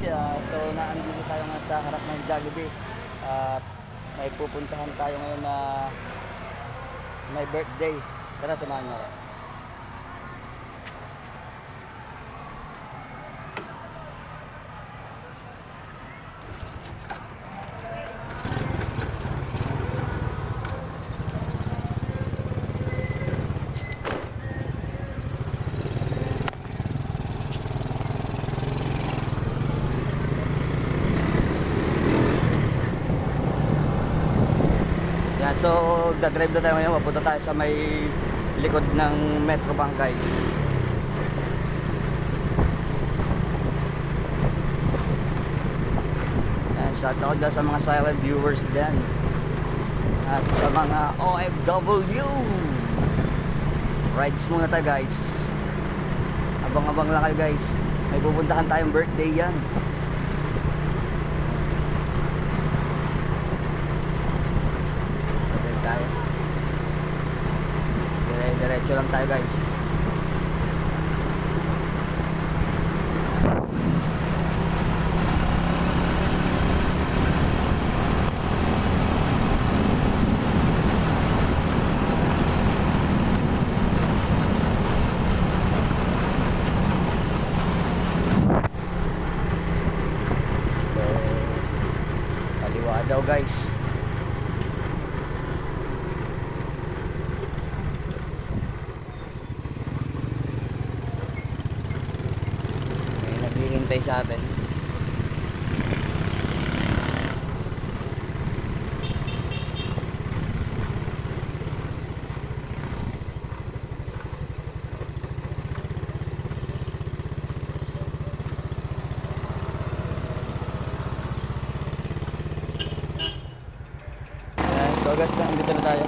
So naandito tayo nga sa harap ng Jollibee at may pupuntahan tayo ngayon na may birthday. Tara, samahan nyo. So, dadrive na tayo ngayon. Mapunta tayo sa may likod ng Metro Bank, guys. And shout out sa mga silent viewers dyan. At sa mga OFW. Rides muna tayo, guys. Abang-abang lang kayo, guys. May pupuntahan tayong birthday yan. Diretso lang tayo, guys. So, kaliwa daw, guys. Hintay sa atin. So guys, andito na tayo.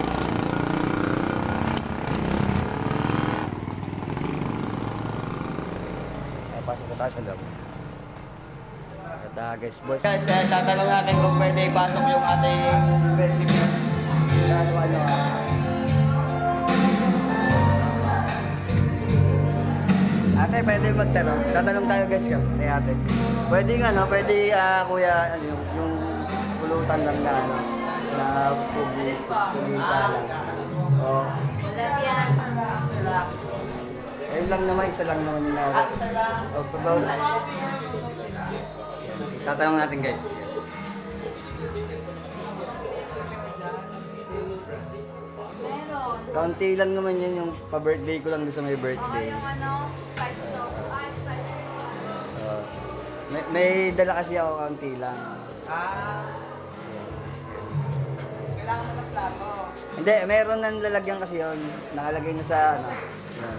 Pasok na tayo sa loob. Guys, boys. Guys, tatanong natin kung pwede ipasok yung ating recipe. Nagawa nyo. Ate, pwede magtanong. Tatanong tayo, guys, kay ate. Pwede nga, no? Pwede, kuya, ano, yung pulutan lang na, ano, na pulita lang. O. Ayun lang naman, isa lang naman yung nagawa. O, pabaw. Tatanong natin, guys. Meron. Kaunti lang naman yan yung pa-birthday ko lang doon sa may birthday. Yung ano, spice to. May dala kasi ako, kaunti lang. Kailangan mo ng plato. Hindi, meron nang lalagyan kasi yun. Nakalagay na sa ano. Yan.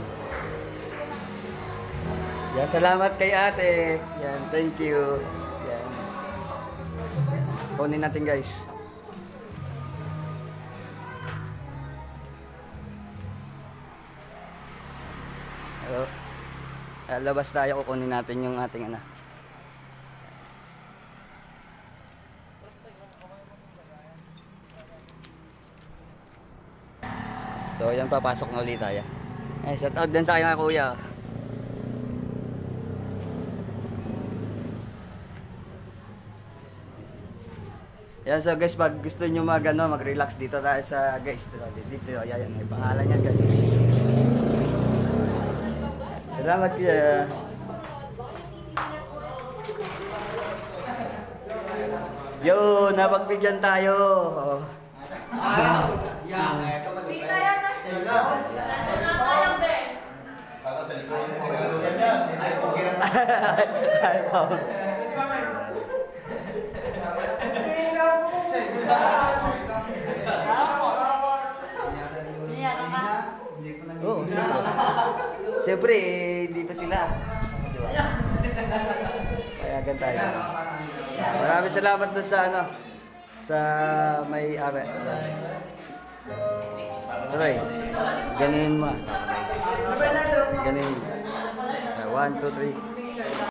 Yan, salamat kay ate. Yan, thank you. Yan. Kunin natin, guys. Hello. Labas tayo, kukunin natin yung ating ano. So, yan, papasok na ulit tayo. Eh, shout out din sa kanya, kuya. Yan, so guys, pag gusto nyo mag-relax dito tayo sa, guys, dito, yan, may pangalan yan, guys. Salamat, kuya. Yo, napagbigyan tayo. Pita yan na siya. Nandun na tayo, Ben. iPhone. Niyaga ka? Oo, siyempre, dito sila. Payagan tayo. Maraming salamat doon sa ano, sa may-ari. Tuloy, ganin mo. Ganin. 1, 2, 3.